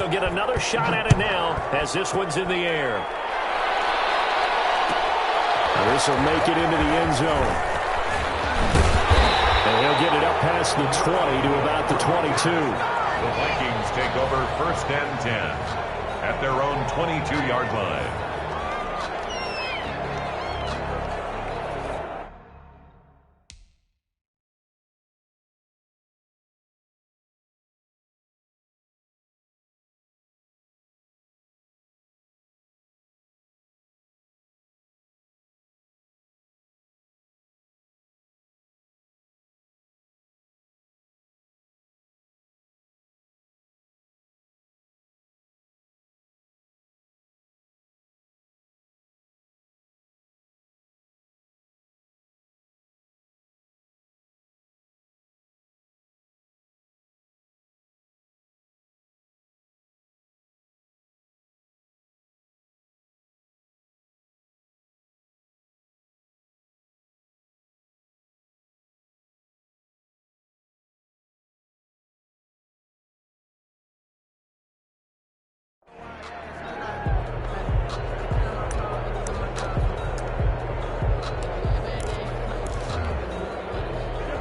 They'll get another shot at it now as this one's in the air. Now this will make it into the end zone. And he'll get it up past the 20 to about the 22. The Vikings take over 1st and 10 at their own 22-yard line.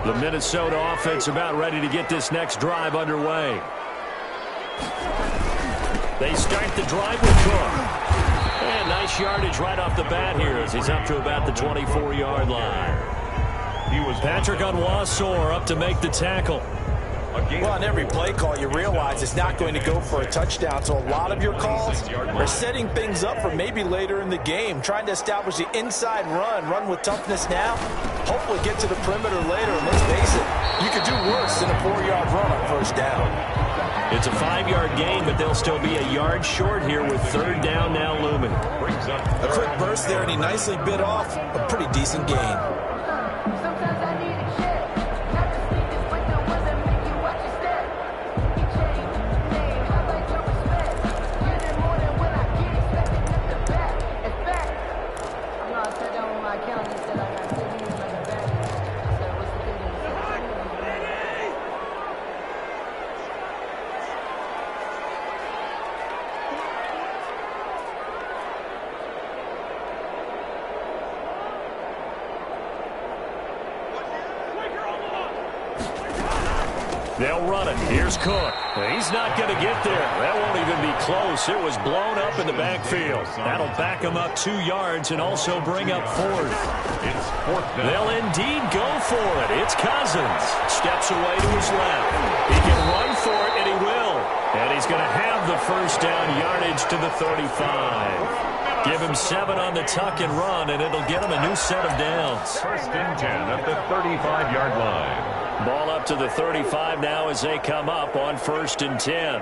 The Minnesota offense about ready to get this next drive underway. They start the drive with Cook. And nice yardage right off the bat here as he's up to about the 24-yard line. Patrick Onwuasor up to make the tackle. Well, on every play call, you realize it's not going to go for a touchdown. So a lot of your calls are setting things up for maybe later in the game, trying to establish the inside run with toughness now, hopefully get to the perimeter later. And let's face it, you could do worse than a 4-yard run on 1st down. It's a 5-yard gain, but they'll still be a yard short here with 3rd down now looming. A quick burst there, and he nicely bit off a pretty decent gain. They'll run it. Here's Cook. He's not going to get there. That won't even be close. It was blown up in the backfield. That'll back him up 2 yards and also bring up 4th. It's 4th down. They'll indeed go for it. It's Cousins. Steps away to his left. He can run for it, and he will. And he's going to have the 1st down yardage to the 35. Give him 7 on the tuck and run, and it'll get him a new set of downs. 1st and 10 at the 35-yard line. Ball up to the 35 now as they come up on 1st and 10.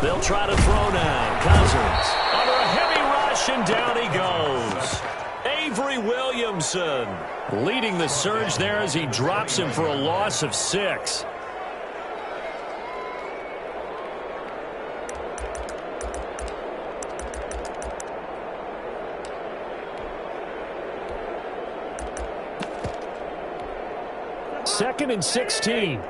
They'll try to throw now. Cousins under a heavy rush, and down he goes. Avery Williamson leading the surge there as he drops him for a loss of 6. Second and 16.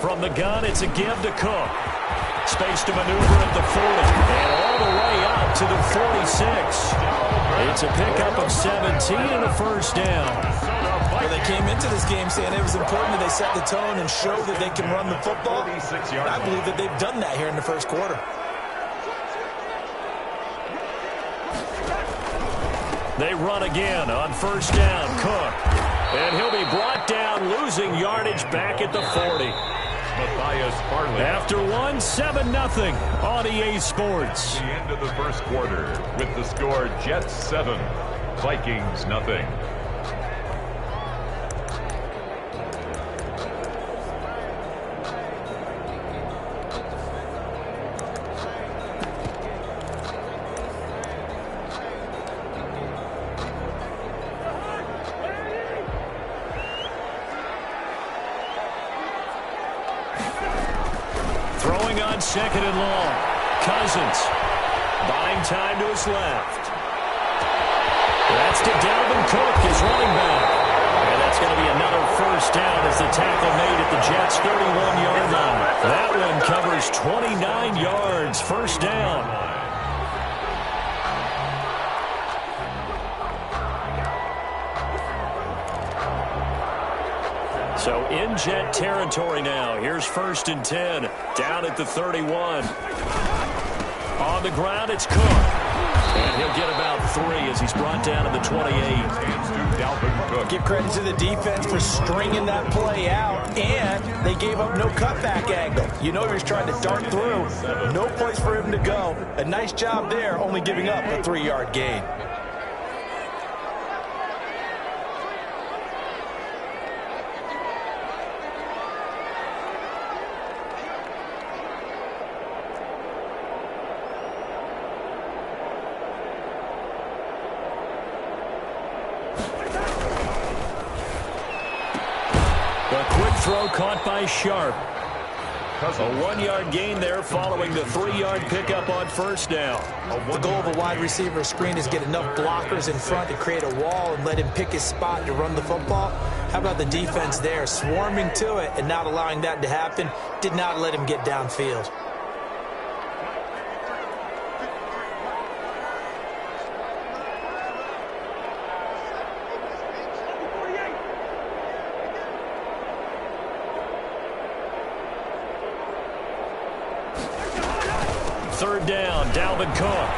From the gun, it's a give to Cook. Space to maneuver at the 40. And all the way out to the 46. It's a pickup of 17 and a 1st down. Well, they came into this game saying it was important that they set the tone and show that they can run the football. I believe that they've done that here in the 1st quarter. They run again on 1st down. Cook. And he'll be brought down, losing yardage back at the 40. After one, 7-0 on EA Sports. The end of the 1st quarter with the score Jets 7, Vikings nothing. on 2nd and long. Cousins buying time to his left. That's to Dalvin Cook, his running back. And that's going to be another first down as the tackle made at the Jets' 31-yard line. That one covers 29 yards, first down. So in Jet territory now. Here's 1st and 10, down at the 31. On the ground, it's Cook. And he'll get about 3 as he's brought down to the 28. Give credit to the defense for stringing that play out, and they gave up no cutback angle. You know he was trying to dart through. No place for him to go. A nice job there, only giving up a 3-yard gain. Throw caught by Sharp. A 1-yard gain there following the 3-yard pickup on first down. The goal of a wide receiver screen is get enough blockers in front to create a wall and let him pick his spot to run the football. How about the defense there, swarming to it and not allowing that to happen? Did not let him get downfield. Third down, Dalvin Cook.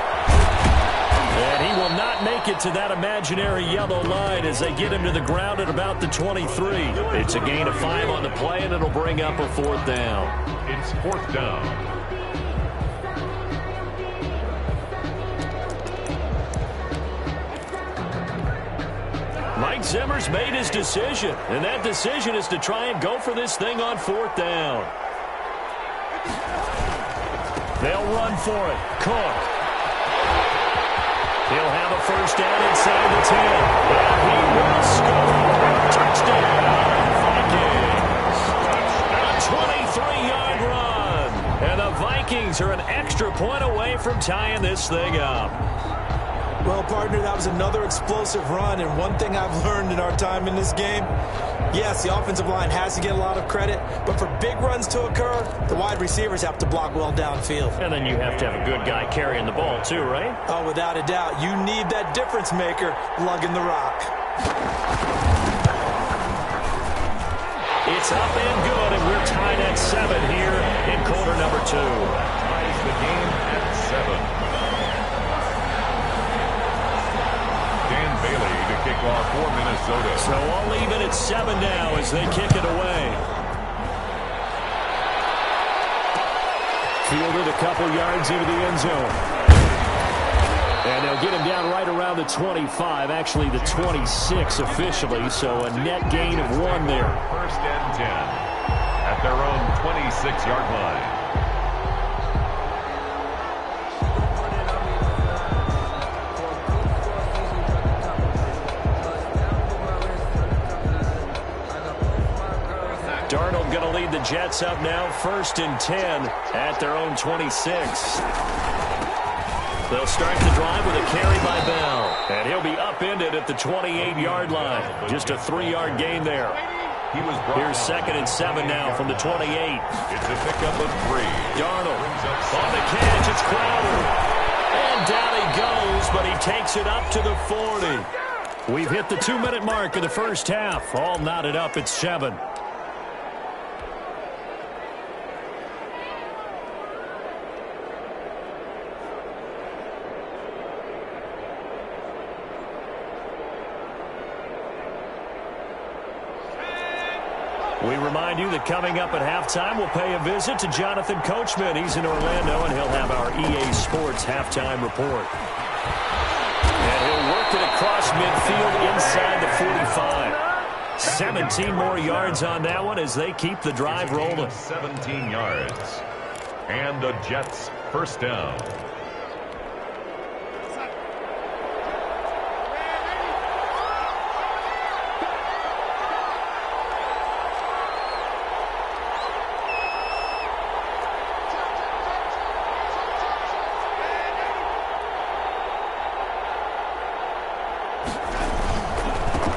And he will not make it to that imaginary yellow line as they get him to the ground at about the 23. It's a gain of 5 on the play, and it'll bring up a 4th down. It's 4th down. Mike Zimmer's made his decision, and that decision is to try and go for this thing on 4th down. They'll run for it. Cook. He'll have a first down inside the 10. And he will score. Touchdown, Vikings. A 23-yard run. And the Vikings are an extra point away from tying this thing up. Well, partner, that was another explosive run, and one thing I've learned in our time in this game, yes, the offensive line has to get a lot of credit, but for big runs to occur, the wide receivers have to block well downfield. And then you have to have a good guy carrying the ball too, right? Oh, without a doubt. You need that difference maker lugging the rock. It's up and good, and we're tied at 7 here in quarter number 2. Ties the game at 7. Bailey to kick off for Minnesota. So all even at 7 now as they kick it away. Fielded a couple yards into the end zone. And they'll get him down right around the 25, actually the 26 officially, so a net gain of 1 there. 1st and 10 at their own 26-yard line. Darnold going to lead the Jets up now, 1st and 10 at their own 26. They'll start the drive with a carry by Bell. And he'll be upended at the 28-yard line. Just a 3-yard gain there. Here's 2nd and 7 now from the 28. It's a pickup of 3. Darnold on the catch. It's Crowder. And down he goes, but he takes it up to the 40. We've hit the 2-minute mark of the first half. All knotted up at 7. We remind you that coming up at halftime, we'll pay a visit to Jonathan Coachman. He's in Orlando, and he'll have our EA Sports halftime report. And he'll work it across midfield inside the 45. 17 more yards on that one as they keep the drive rolling. 17 yards. And the Jets first down.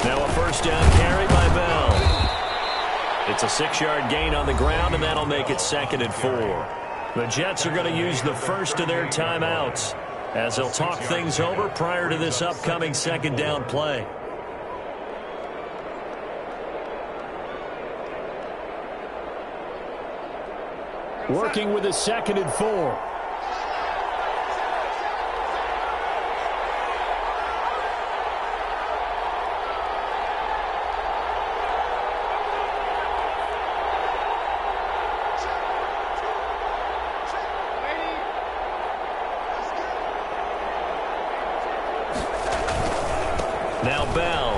Now a first down carry by Bell. It's a 6-yard gain on the ground, and that'll make it 2nd and 4. The Jets are going to use the first of their timeouts as they'll talk things over prior to this upcoming 2nd down play. Working with a 2nd and 4. Now Bell.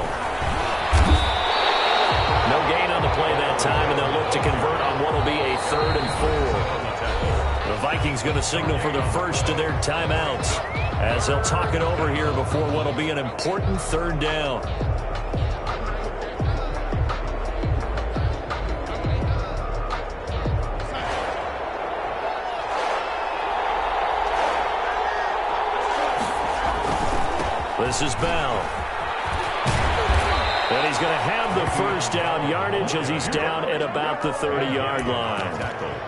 No gain on the play that time, and they'll look to convert on what will be a 3rd and 4. The Vikings going to signal for the first of their timeouts as they'll talk it over here before what will be an important 3rd down. This is Bell. And he's going to have the first down yardage as he's down at about the 30-yard line.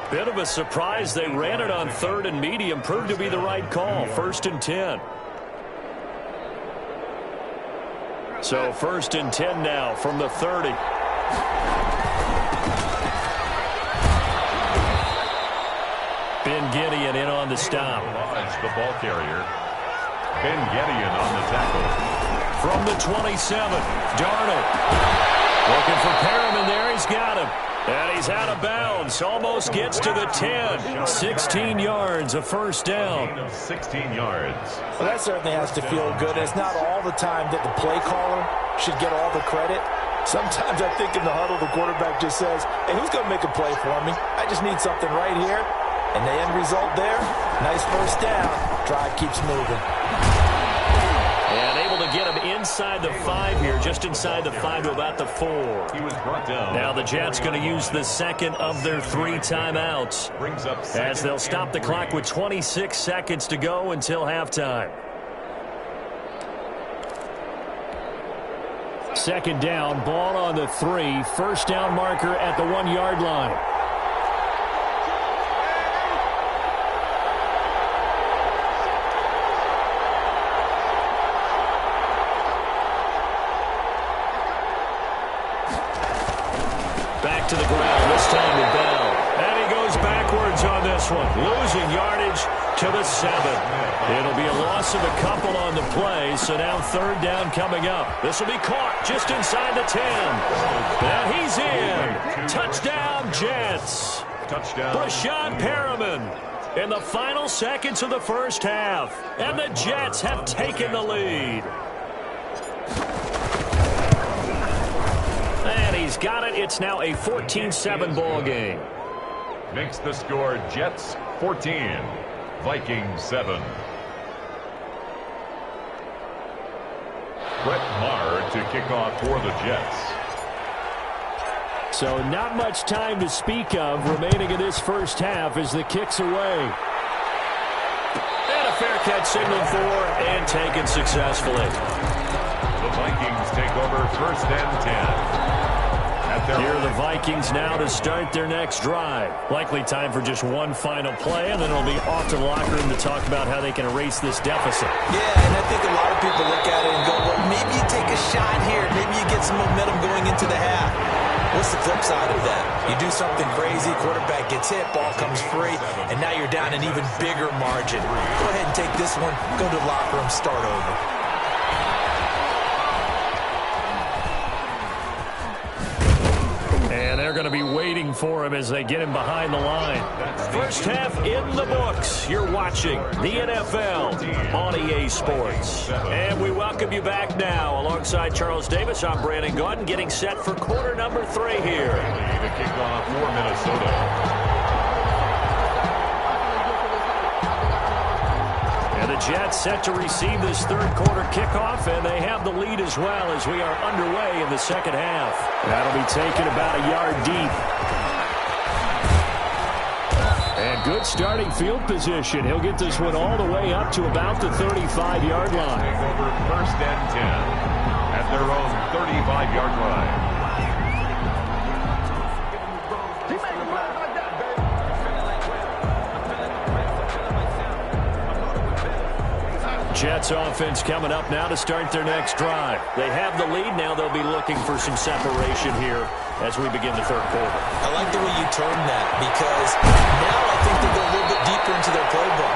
Bit of a surprise. They ran it on 3rd and medium. Proved to be the right call. 1st and 10. So 1st and 10 now from the 30. Ben Gideon in on the stop. The ball carrier. Ben Gideon on the tackle. From the 27, Darnold. Looking for Perriman there. He's got him. And he's out of bounds. Almost gets to the 10. 16 yards, a first down. 16 yards. Well, that certainly has to feel good. It's not all the time that the play caller should get all the credit. Sometimes I think in the huddle, the quarterback just says, hey, who's going to make a play for me? I just need something right here. And the end result there, nice first down. Drive keeps moving. And able to get him inside the 5 here, just inside the 5 to about the 4. He was brought down. Now the Jets going to use the 2nd of their 3 timeouts Brings up as they'll stop the clock with 26 seconds to go until halftime. 2nd down, ball on the 3. First down marker at the 1-yard line. Back to the ground, this time to Bell. And he goes backwards on this one, losing yardage to the 7. It'll be a loss of a couple on the play, so now 3rd down coming up. This will be caught just inside the 10. And he's in. Touchdown, Jets. Touchdown. Brashad Perriman in the final seconds of the first half. And the Jets have taken the lead. And he's got it. It's now a 14-7 ball game. Makes the score Jets 14, Vikings 7. Brett Maher to kick off for the Jets. So not much time to speak of remaining in this first half as the kick's away. And a fair catch signaled for and taken successfully. The Vikings take over 1st and 10. Here are the Vikings now to start their next drive. Likely time for just one final play, and then it'll be off to the locker room to talk about how they can erase this deficit. Yeah, and I think a lot of people look at it and go, well, maybe you take a shot here. Maybe you get some momentum going into the half. What's the flip side of that? You do something crazy, quarterback gets hit, ball comes free, and now you're down an even bigger margin. Go ahead and take this one, go to the locker room, start over. And they're going to be waiting for him as they get him behind the line. First half in the books. You're watching the NFL on EA Sports. And we welcome you back now. Alongside Charles Davis, I'm Brandon Gaudin, getting set for quarter number 3 here. The kickoff for Minnesota. And the Jets set to receive this third quarter kickoff, and they have the lead as well as we are underway in the second half. That'll be taken about a yard deep. And good starting field position. He'll get this one all the way up to about the 35-yard line. Over 1st and 10 at their own 5-yard line. Jets offense coming up now to start their next drive. They have the lead now. They'll be looking for some separation here as we begin the third quarter. I like the way you termed that because now I think they go a little bit deeper into their playbook.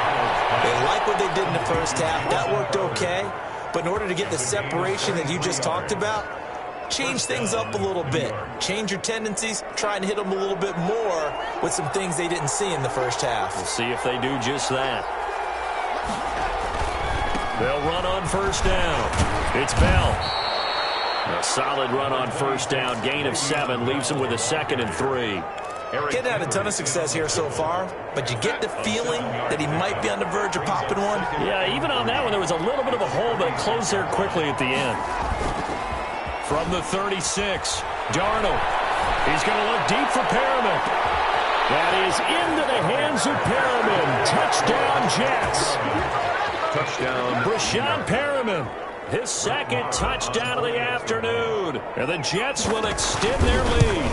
They like what they did in the first half. That worked okay. But in order to get the separation that you just talked about, change things up a little bit. Change your tendencies. Try and hit them a little bit more with some things they didn't see in the first half. We'll see if they do just that. They'll run on first down. It's Bell. A solid run on first down. Gain of 7 leaves him with a 2nd and 3. Getting had a ton of success here so far, but you get the feeling that he might be on the verge of popping one. Yeah, even on that one, there was a little bit of a hole, but it closed there quickly at the end. From the 36, Darnold. He's going to look deep for Perriman. That is into the hands of Perriman. Touchdown, Jets. Touchdown. Brashad Perriman, his 2nd touchdown of the afternoon. And the Jets will extend their lead.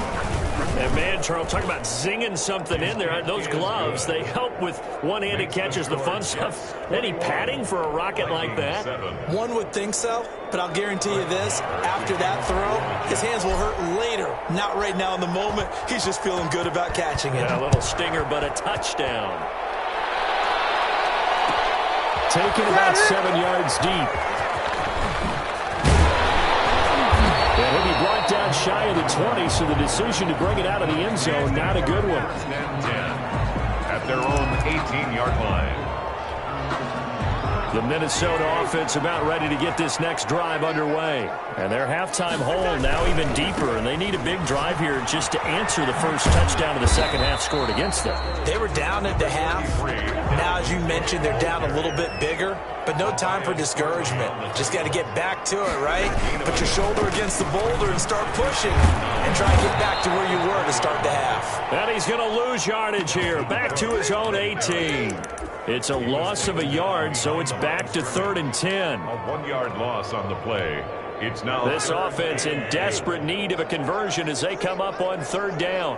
And man, Charles, talk about zinging something in there. Those gloves, they help with one-handed catches, the fun stuff. Any padding for a rocket like that? One would think so, but I'll guarantee you this. After that throw, his hands will hurt later. Not right now in the moment. He's just feeling good about catching it. Yeah, a little stinger, but a touchdown. Taken about 7 yards deep. And he'll be brought down shy of the 20, so the decision to bring it out of the end zone, not a good one. At their own 18-yard line. The Minnesota offense about ready to get this next drive underway. And their halftime hole now even deeper, and they need a big drive here just to answer the first touchdown of the second half scored against them. They were down at the half. Now, as you mentioned, they're down a little bit bigger, but no time for discouragement. Just got to get back to it, right? Put your shoulder against the boulder and start pushing and try and get back to where you were to start the half. And he's going to lose yardage here, back to his own 18. It's a loss of a yard, so it's back to 3rd and 10. A 1-yard loss on the play. It's now this offense in desperate need of a conversion as they come up on 3rd down.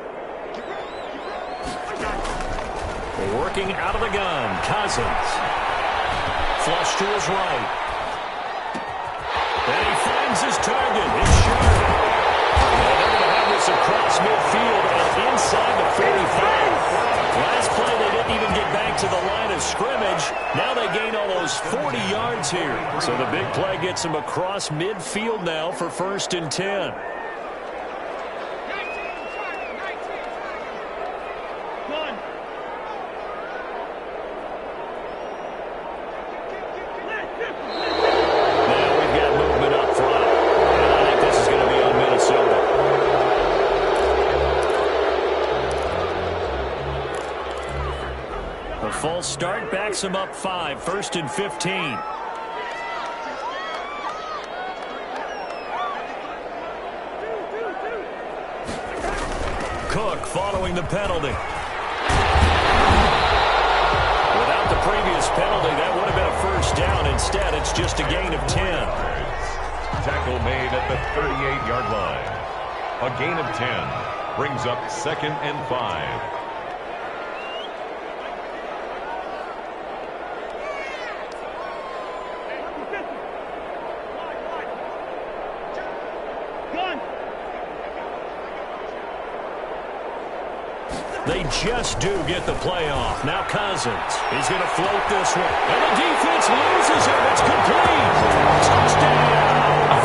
Working out of the gun, Cousins. Flush to his right. And he finds his target. It's sharp. And they're going to have this across midfield and inside the 45. Last play, they didn't even get back to the line of scrimmage. Now they gain almost 40 yards here. So the big play gets them across midfield now for 1st and 10. False start backs him up 5, 1st and 15. Cook following the penalty. Without the previous penalty, that would have been a first down. Instead, it's just a gain of 10. Tackle made at the 38-yard line. A gain of 10 brings up 2nd and 5. They just do get the play off. Now Cousins. He's going to float this one. And the defense loses him. It's complete. Touchdown,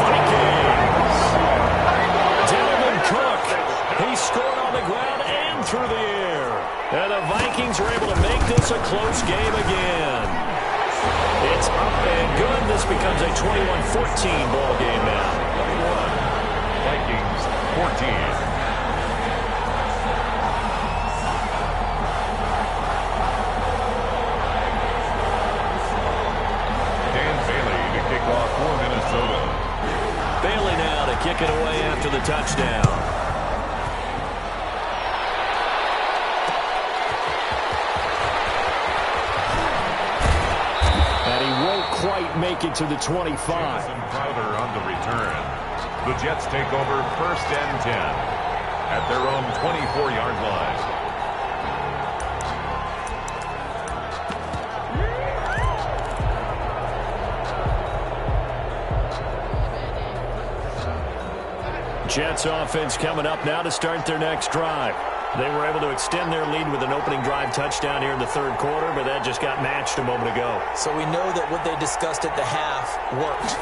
Vikings. Dalvin Cook. He scored on the ground and through the air. And the Vikings are able to make this a close game again. It's up and good. This becomes a 21-14 ball game now. 21. Vikings 14. Bailey now to kick it away after the touchdown. And he won't quite make it to the 25. Crowder on the return. The Jets take over 1st and 10 at their own 24-yard line. Jets offense coming up now to start their next drive. They were able to extend their lead with an opening drive touchdown here in the third quarter, but that just got matched a moment ago. So we know that what they discussed at the half worked.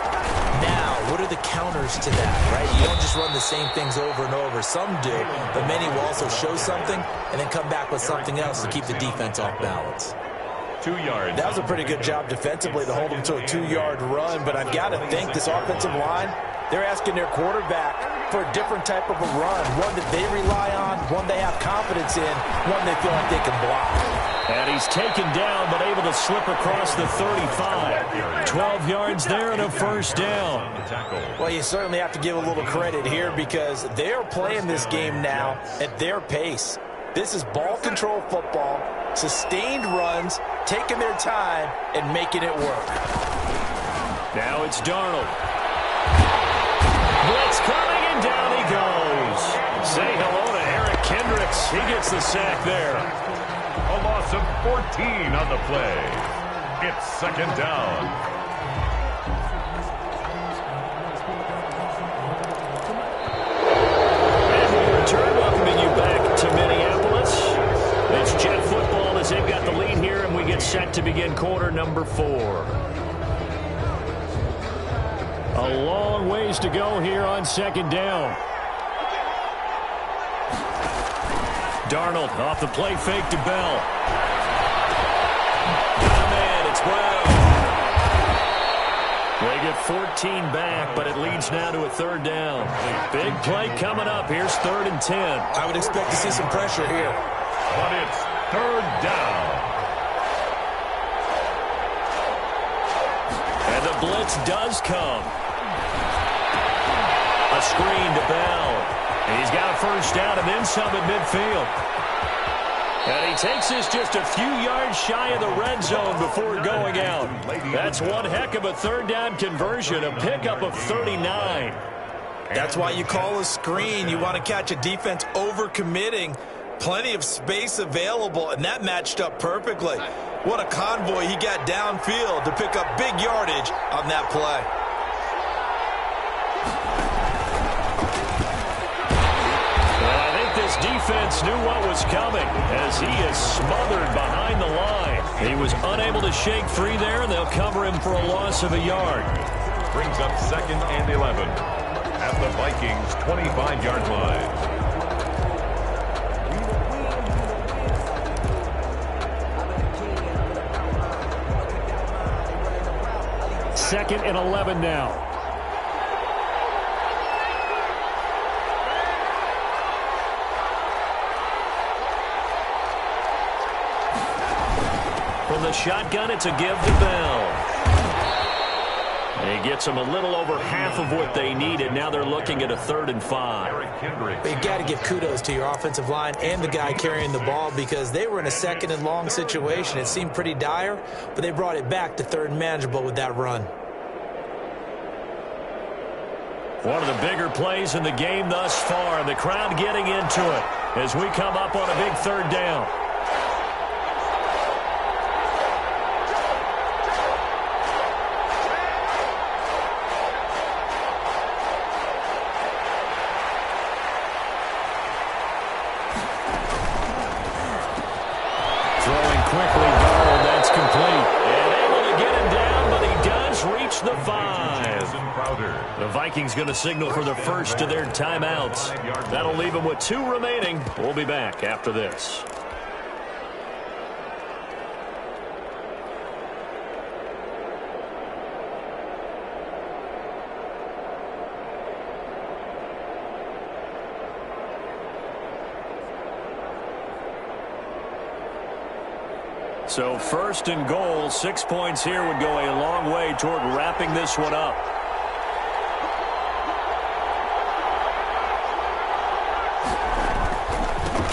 Now, what are the counters to that, right? You don't just run the same things over and over. Some do, but many will also show something and then come back with something else to keep the defense off balance. 2 yards. That was a pretty good job defensively to hold them to a 2-yard run, but I've got to think this offensive line, they're asking their quarterback for a different type of a run, one that they rely on, one they have confidence in, one they feel like they can block. And he's taken down, but able to slip across the 35. 12 yards there and a first down. Well, you certainly have to give a little credit here because they are playing this game now at their pace. This is ball control football, sustained runs, taking their time, and making it work. Now it's Darnold. Blitz coming, and down he goes. Say hello to Eric Kendricks. He gets the sack there. A loss of 14 on the play. It's 2nd down. And we return, welcoming you back to Minneapolis. It's Jet football as they've got the lead here, and we get set to begin quarter number 4. A long ways to go here on 2nd down. Darnold off the play fake to Bell. Oh, man, it's Brown. They get 14 back, but it leads now to a 3rd down. Big play coming up. Here's 3rd and 10. I would expect to see some pressure here. But it's 3rd down. And the blitz does come. A screen to Bell. And he's got a first down and then some at midfield. And he takes this just a few yards shy of the red zone before going out. That's one heck of a 3rd down conversion, a pickup of 39. That's why you call a screen. You want to catch a defense over-committing. Plenty of space available, and that matched up perfectly. What a convoy he got downfield to pick up big yardage on that play. Defense knew what was coming as he is smothered behind the line. He was unable to shake free there, and they'll cover him for a loss of a yard. Brings up 2nd and 11 at the Vikings' 25-yard line. Second and 11 now. From the shotgun, it's a give to Bell. And he gets them a little over half of what they needed. Now they're looking at a 3rd and 5. But you got to give kudos to your offensive line and the guy carrying the ball because they were in a 2nd and long situation. It seemed pretty dire, but they brought it back to 3rd and manageable with that run. One of the bigger plays in the game thus far. The crowd getting into it as we come up on a big 3rd down. Quickly, Darnold, that's complete. And able to get him down, but he does reach the 5. The Vikings going to signal for the first of their timeouts. That'll leave them with 2 remaining. We'll be back after this. So 1st and goal, 6 points here would go a long way toward wrapping this one up.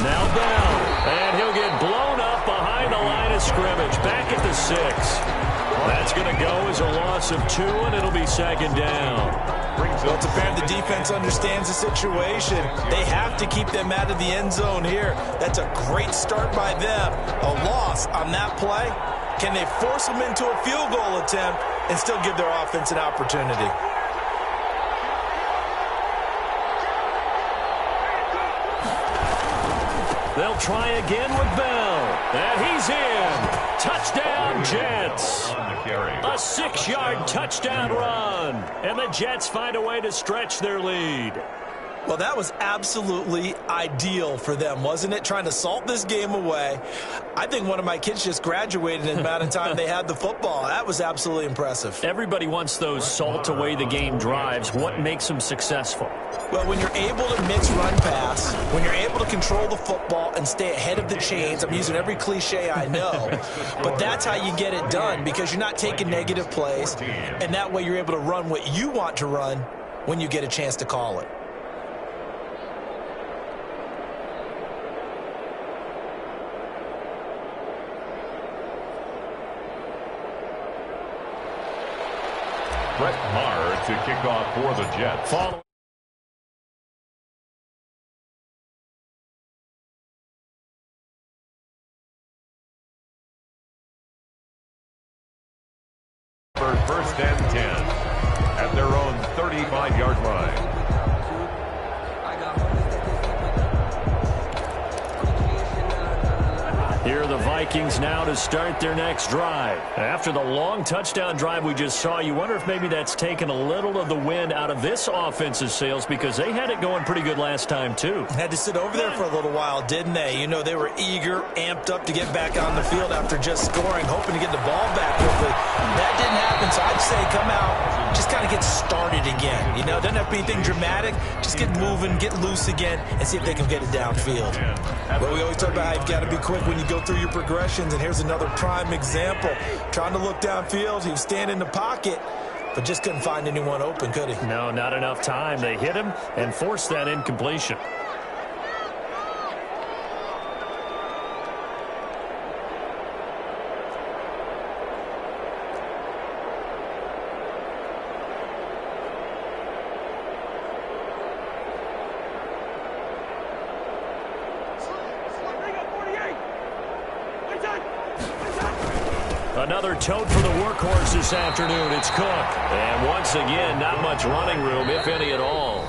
Now down, and he'll get blown up behind the line of scrimmage, back at the 6. That's going to go as a loss of 2, and it'll be 2nd down. Well, it's apparent the defense understands the situation. They have to keep them out of the end zone here. That's a great start by them. A loss on that play. Can they force them into a field goal attempt and still give their offense an opportunity? They'll try again with Bell. And he's in. Touchdown, Jets. A 6-yard touchdown run. And the Jets find a way to stretch their lead. Well, that was absolutely ideal for them, wasn't it? Trying to salt this game away. I think one of my kids just graduated in the amount of time they had the football. That was absolutely impressive. Everybody wants those salt-away-the-game drives. What makes them successful? Well, when you're able to mix run-pass, when you're able to control the football and stay ahead of the chains, I'm using every cliche I know, but that's how you get it done because you're not taking negative plays, and that way you're able to run what you want to run when you get a chance to call it. Brett Maher to kick off for the Jets. For first and 10 at their own 35-yard line. Here are the Vikings now to start their next drive. After the long touchdown drive we just saw, you wonder if maybe that's taken a little of the wind out of this offense's sails because they had it going pretty good last time, too. Had to sit over there for a little while, didn't they? You know, they were eager, amped up to get back on the field after just scoring, hoping to get the ball back quickly. That didn't happen, so I'd say come out, just kind of get started again. You know, doesn't have to be anything dramatic. Just get moving, get loose again, and see if they can get it downfield. Well, we always talk about how you've got to be quick when you go through your progressions, and here's another prime example. Trying to look downfield, he was standing in the pocket, but just couldn't find anyone open, could he? No, not enough time. They hit him and forced that incompletion. Another tote for the workhorse this afternoon. It's Cook. And once again, not much running room, if any at all.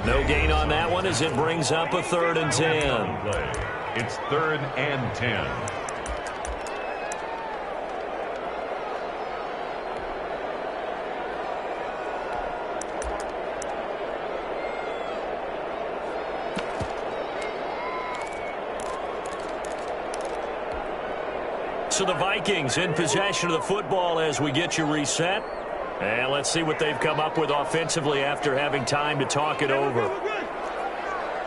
No gain on that one as it brings up a 3rd and 10. It's 3rd and 10. So the Vikings in possession of the football as we get you reset. And let's see what they've come up with offensively after having time to talk it over.